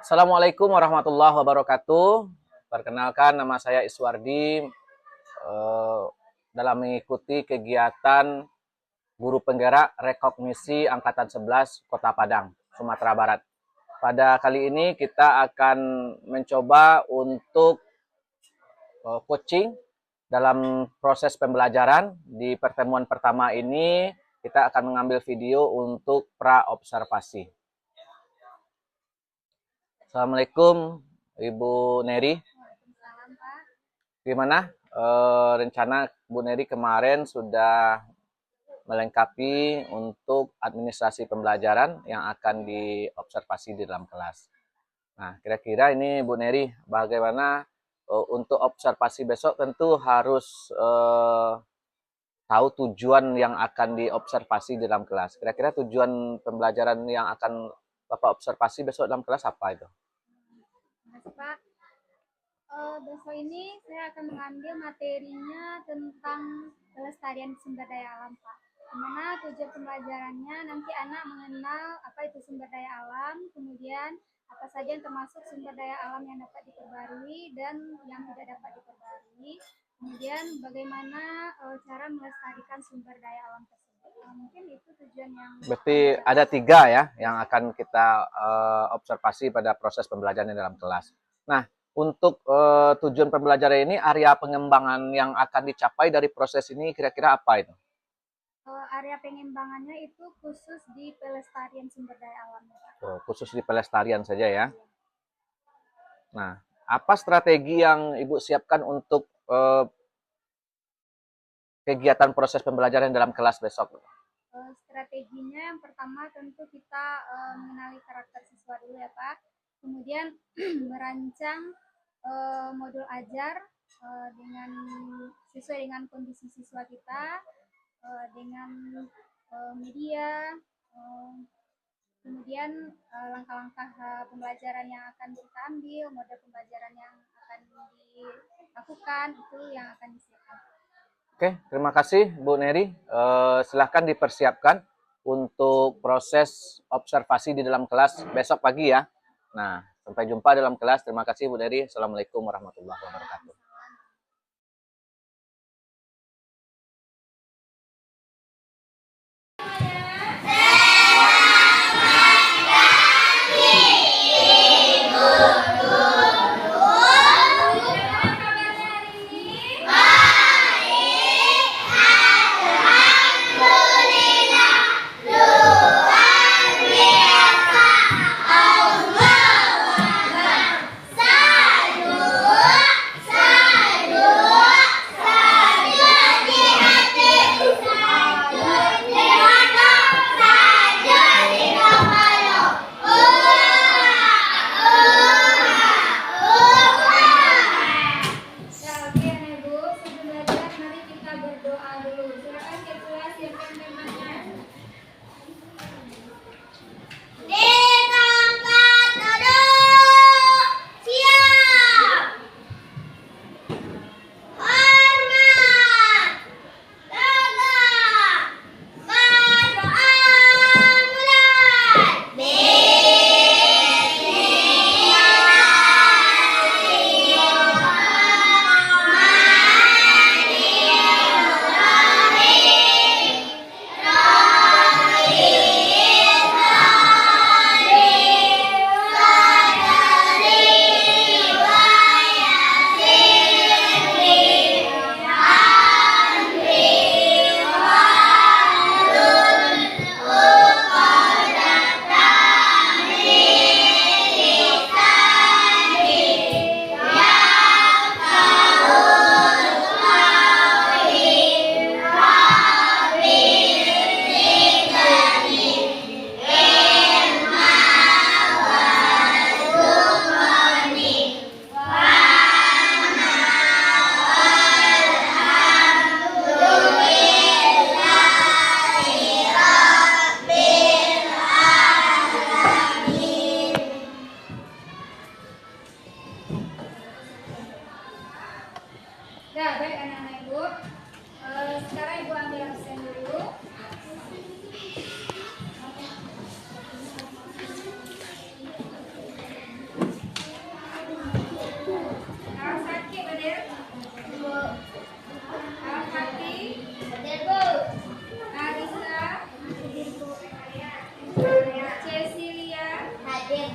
Assalamualaikum warahmatullahi wabarakatuh. Perkenalkan, nama saya Iswardi. Eh, dalam mengikuti kegiatan Guru Penggerak Rekognisi Angkatan 11 Kota Padang, Sumatera Barat. Pada kali ini kita akan mencoba untuk coaching dalam proses pembelajaran. Di pertemuan pertama ini kita akan mengambil video untuk pra-observasi. Assalamualaikum Ibu Neri. Gimana rencana Bu Neri kemarin sudah melengkapi untuk administrasi pembelajaran yang akan diobservasi di dalam kelas. Nah, kira-kira ini Bu Neri, bagaimana untuk observasi besok tentu harus tahu tujuan yang akan diobservasi di dalam kelas. Kira-kira tujuan pembelajaran yang akan Bapak observasi besok dalam kelas apa itu? Pak, besok ini saya akan mengambil materinya tentang pelestarian sumber daya alam, Pak. Dimana tujuan pembelajarannya nanti anak mengenal apa itu sumber daya alam, kemudian apa saja yang termasuk sumber daya alam yang dapat diperbarui dan yang tidak dapat diperbarui. Kemudian bagaimana cara melestarikan sumber daya alam tersebut. Mungkin itu tujuan yang. Berarti ada 3 ya yang akan kita observasi pada proses pembelajaran di dalam kelas. Nah, untuk tujuan pembelajaran ini, area pengembangan yang akan dicapai dari proses ini kira-kira apa itu? Area pengembangannya itu khusus di pelestarian sumber daya alam. Khusus di pelestarian saja ya. Nah, apa strategi yang Ibu siapkan untuk kegiatan proses pembelajaran dalam kelas besok? Strateginya yang pertama tentu kita mengenali karakter siswa dulu ya Pak. Kemudian merancang modul ajar dengan sesuai dengan kondisi siswa kita, dengan media, kemudian langkah-langkah pembelajaran yang akan kita ambil, model pembelajaran yang akan dilakukan, itu yang akan disiapkan. Oke, terima kasih Bu Neri. Silahkan dipersiapkan untuk proses observasi di dalam kelas besok pagi ya. Nah, sampai jumpa dalam kelas. Terima kasih Bu Neri. Assalamualaikum warahmatullahi wabarakatuh.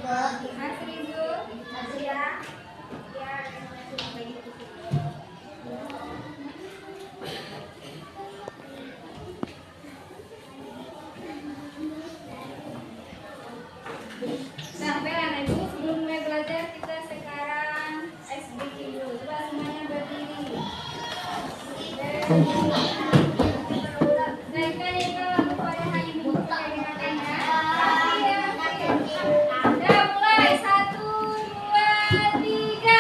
Seribu. Ya. Ya. Nah, baiklah Ibu, sebelum mulai belajar kita sekarang ice breaking dulu. Coba semuanya berdiri. Naikkan itu kepada hari Ibu katanya. Udah mulai 1, 2, 3.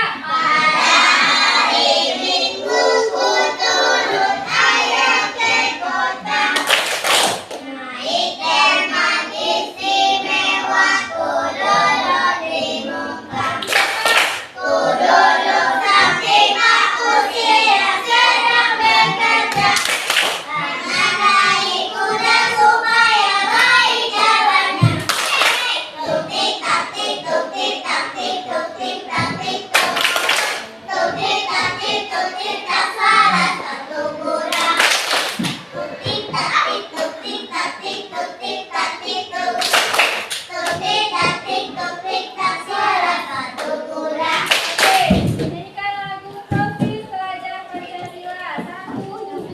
Nyanyikan lagu Profil Pelajar Pancasila 1, 2, 3.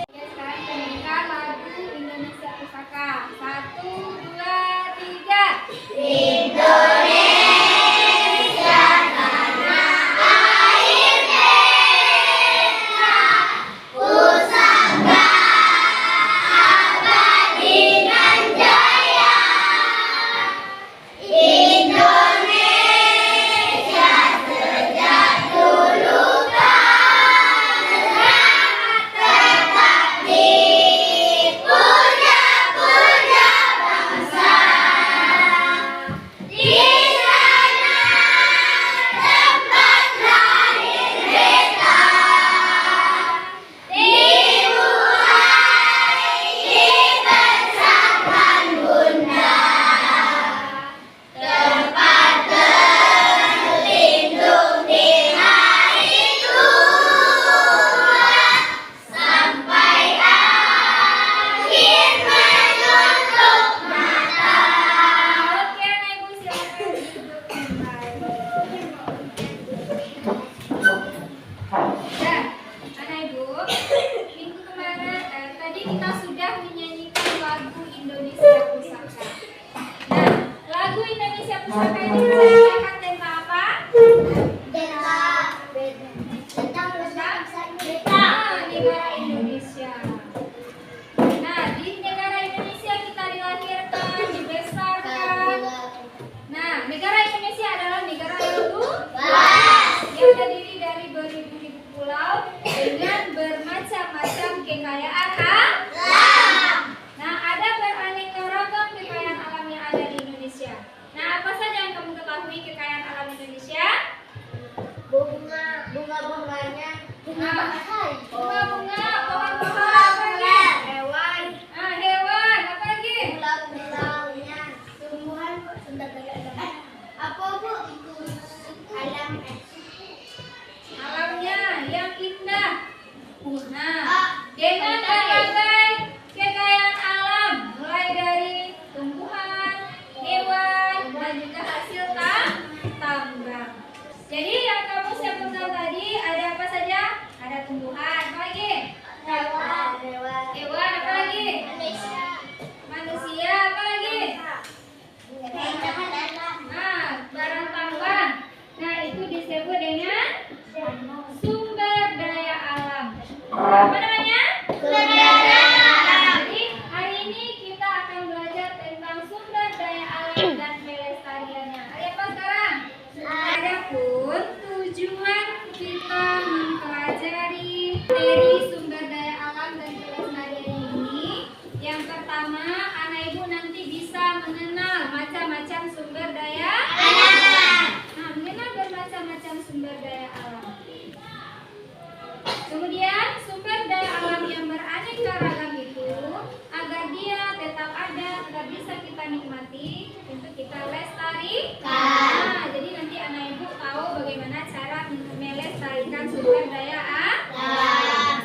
Sekarang nyanyikan lagu Indonesia Pusaka 1, 2, 3. Oke, Anak Ibu silakan duduk kembali. Nah, Anak Ibu, minggu kemarin tadi kita sudah menyanyikan lagu Indonesia Pusaka. Nah, lagu Indonesia Pusaka ini menceritakan tentang apa? Negara Indonesia. Nah, di negara Indonesia kita dilahirkan, dibesarkan. Nah, negara Indonesia adalah negara yang luas, yang terdiri dari beribu-ribu pulau dengan bermacam-macam kekayaan alam. Nah, ada beraneka ragam kekayaan alam yang ada di Indonesia. Nah, apa saja yang kamu ketahui kekayaan alam Indonesia? Bunga-bunganya, Bunga-bunga, pohon-pohon, apa lagi? hewan, Hewan, apa lagi? pulau-pulaunya, tumbuhan, sumber daya alam. Apa Bu? Alam. Alamnya yang indah. Nah, dengan berbagai kekayaan alam, mulai dari tumbuhan, hewan, dan juga hasil tambang. Jadi yang kamu sebutkan tadi ada apa saja? Ada tumbuhan, apa lagi? Hewan, apa lagi? Manusia, apa lagi? Nah, barang tambang. Nah, itu disebut dengan sumber daya alam. Apa namanya? Jadi, hari ini kita akan belajar tentang sumber daya alam dan pelestariannya. Hari apa sekarang? Adapun tujuan kita mempelajari dari sumber daya alam dan pelestarian ini, yang pertama, Anak Ibu nanti bisa mengenal macam-macam sumber daya alam. Nah, mengenal bermacam-macam sumber daya alam Nah, jadi nanti anak ibu tahu bagaimana cara melestarikan sumber daya alam.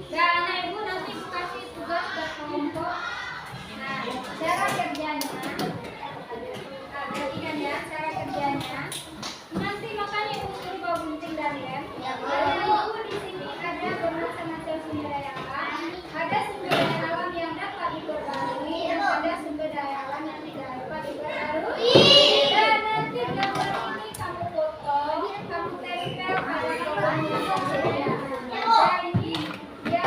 Dan anak ibu nanti kasih tugas berkelompok. Nah, cara kerjanya, perhatikan ya cara kerjanya. Nanti makanya ibu suruh bawa gunting dan lem. Karena ibu di sini ada bermacam-macam sumber daya alam. Ada sumber daya alam yang dapat diperbarui, dan ada sumber daya alam yang tidak dapat diperbarui. Dan nanti gambar ini kamu foto, kamu tempel pada kolom yang sumber daya alam. Nah, ini dia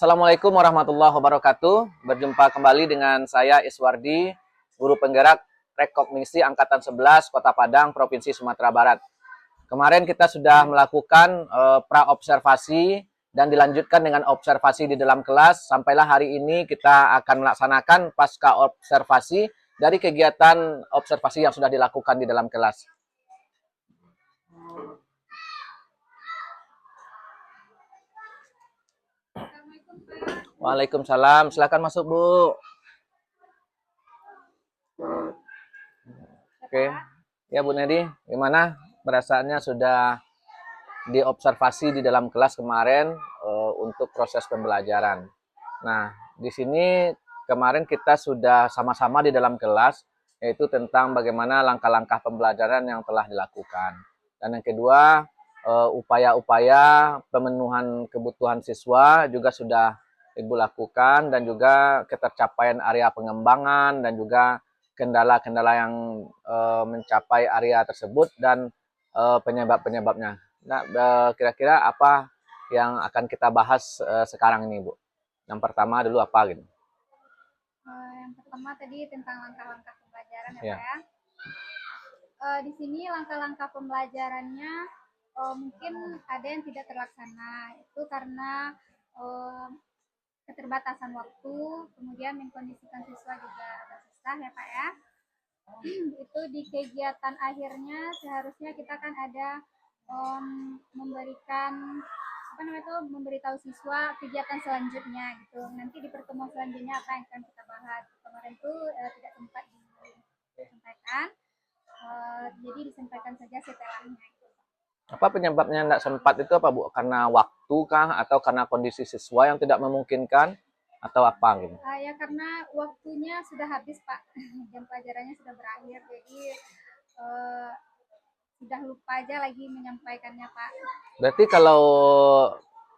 Assalamualaikum warahmatullahi wabarakatuh. Berjumpa kembali dengan saya Iswardi, guru penggerak Rekognisi Angkatan 11 Kota Padang, Provinsi Sumatera Barat. Kemarin kita sudah melakukan pra-observasi dan dilanjutkan dengan observasi di dalam kelas. Sampailah hari ini kita akan melaksanakan pasca observasi dari kegiatan observasi yang sudah dilakukan di dalam kelas. Waalaikumsalam. Silakan masuk, Bu. Oke. Ya, Bu Nedi, gimana perasaannya sudah diobservasi di dalam kelas kemarin untuk proses pembelajaran. Nah, di sini kemarin kita sudah sama-sama di dalam kelas, yaitu tentang bagaimana langkah-langkah pembelajaran yang telah dilakukan. Dan yang kedua, upaya-upaya pemenuhan kebutuhan siswa juga sudah Ibu lakukan, dan juga ketercapaian area pengembangan dan juga kendala-kendala yang mencapai area tersebut dan penyebab-penyebabnya. Nah, kira-kira apa yang akan kita bahas sekarang ini, Bu? Yang pertama dulu apa gitu? Yang pertama tadi tentang langkah-langkah pembelajaran ya Ya. Pak ya. Di sini langkah-langkah pembelajarannya mungkin ada yang tidak terlaksana. Itu karena keterbatasan waktu, kemudian mengkondisikan siswa juga agak susah ya Pak ya. Itu di kegiatan akhirnya seharusnya kita kan ada memberikan memberitahu siswa kegiatan selanjutnya gitu. Nanti di pertemuan selanjutnya apa yang akan kita bahas. Kemarin tuh tidak sempat disampaikan, jadi disampaikan saja setelahnya. Apa penyebabnya tidak sempat itu apa, Bu? Karena waktu kah atau karena kondisi siswa yang tidak memungkinkan atau apa gitu? Ya karena waktunya sudah habis Pak, jam pelajarannya sudah berakhir, jadi sudah lupa aja lagi menyampaikannya Pak. Berarti kalau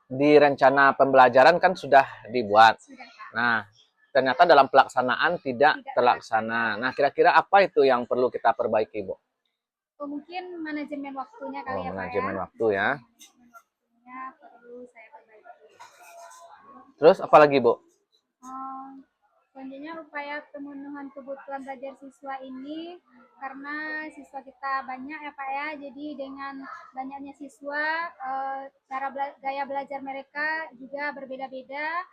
di rencana pembelajaran kan sudah dibuat. Sudah Pak. Nah, ternyata dalam pelaksanaan tidak terlaksana. Nah, kira-kira apa itu yang perlu kita perbaiki, Bu? Mungkin manajemen waktunya kali ya Pak ya. Manajemen waktu ya. Manajemen waktunya perlu saya perbaiki. Terus apa lagi, Bu? Selanjutnya upaya pemenuhan kebutuhan belajar siswa ini, karena siswa kita banyak ya Pak ya, jadi dengan banyaknya siswa gaya belajar mereka juga berbeda-beda,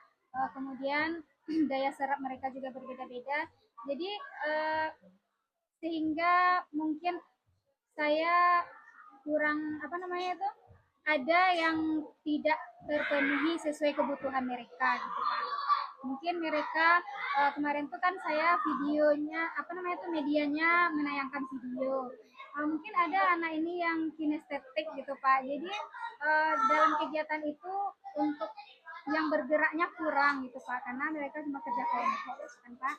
kemudian daya serap mereka juga berbeda-beda, jadi sehingga mungkin saya kurang ada yang tidak terpenuhi sesuai kebutuhan mereka gitu Pak. Mungkin mereka kemarin tuh kan saya videonya medianya menayangkan video. Mungkin ada anak ini yang kinestetik gitu Pak. Jadi dalam kegiatan itu untuk yang bergeraknya kurang gitu Pak, karena mereka cuma kerja kelompok kan Pak.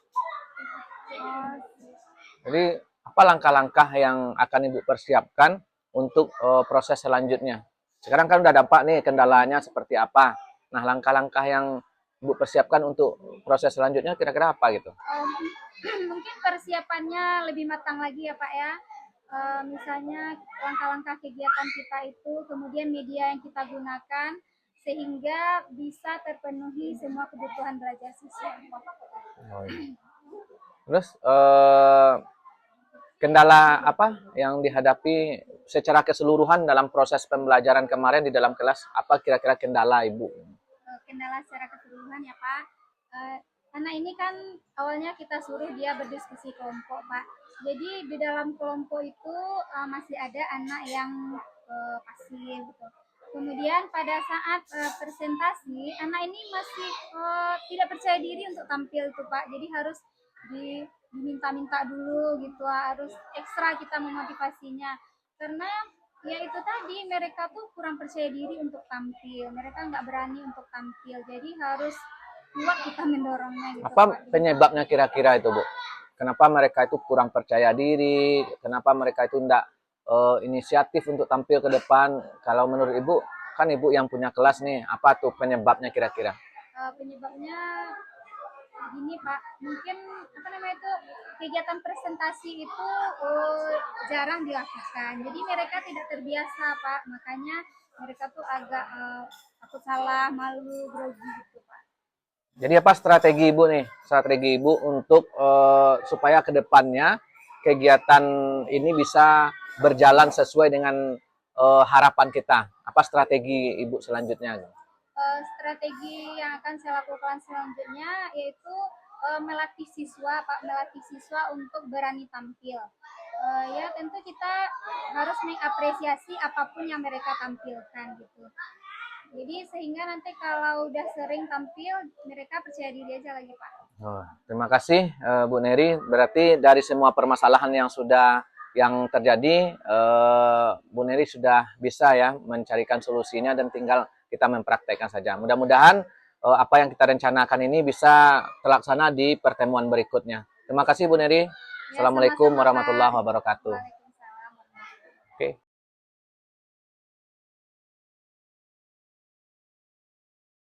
Jadi apa langkah-langkah yang akan Ibu persiapkan untuk proses selanjutnya? Sekarang kan udah dapat nih kendalanya seperti apa. Nah, langkah-langkah yang Ibu persiapkan untuk proses selanjutnya kira-kira apa gitu? Mungkin persiapannya lebih matang lagi ya Pak ya. Misalnya langkah-langkah kegiatan kita itu, kemudian media yang kita gunakan, sehingga bisa terpenuhi semua kebutuhan belajar siswa. Terus kendala apa yang dihadapi secara keseluruhan dalam proses pembelajaran kemarin di dalam kelas? Apa kira-kira kendala Ibu? Kendala secara keseluruhan ya Pak. Anak ini kan awalnya kita suruh dia berdiskusi kelompok Pak. Jadi di dalam kelompok itu masih ada anak yang pasif gitu. Kemudian pada saat presentasi, anak ini masih tidak percaya diri untuk tampil tuh Pak. Jadi harus diminta-minta dulu gitu, harus ekstra kita memotivasinya. Karena ya itu tadi, mereka tuh kurang percaya diri untuk tampil, mereka nggak berani untuk tampil, jadi harus kuat kita mendorongnya gitu. Apa penyebabnya kira-kira itu, Bu? Kenapa mereka itu kurang percaya diri? Kenapa mereka itu enggak inisiatif untuk tampil ke depan? Kalau menurut Ibu, kan Ibu yang punya kelas nih, apa tuh penyebabnya kira-kira? Penyebabnya gini Pak, mungkin kegiatan presentasi itu jarang dilakukan, jadi mereka tidak terbiasa Pak, makanya mereka tuh agak takut salah, malu, grogi gitu Pak. Jadi apa strategi Ibu nih? Strategi Ibu untuk supaya ke depannya kegiatan ini bisa berjalan sesuai dengan harapan kita. Apa strategi Ibu selanjutnya? Strategi yang akan saya lakukan selanjutnya yaitu melatih siswa, Pak, melatih siswa untuk berani tampil. Ya tentu kita harus mengapresiasi apapun yang mereka tampilkan gitu. Jadi sehingga nanti kalau udah sering tampil, mereka percaya diri aja lagi, Pak. Oh, terima kasih Bu Neri. Berarti dari semua permasalahan yang terjadi, Bu Neri sudah bisa ya mencarikan solusinya dan tinggal kita mempraktekkan saja. Mudah-mudahan apa yang kita rencanakan ini bisa terlaksana di pertemuan berikutnya. Terima kasih Bu Neri. Ya, Assalamualaikum sama-sama, Pak. warahmatullahi wabarakatuh.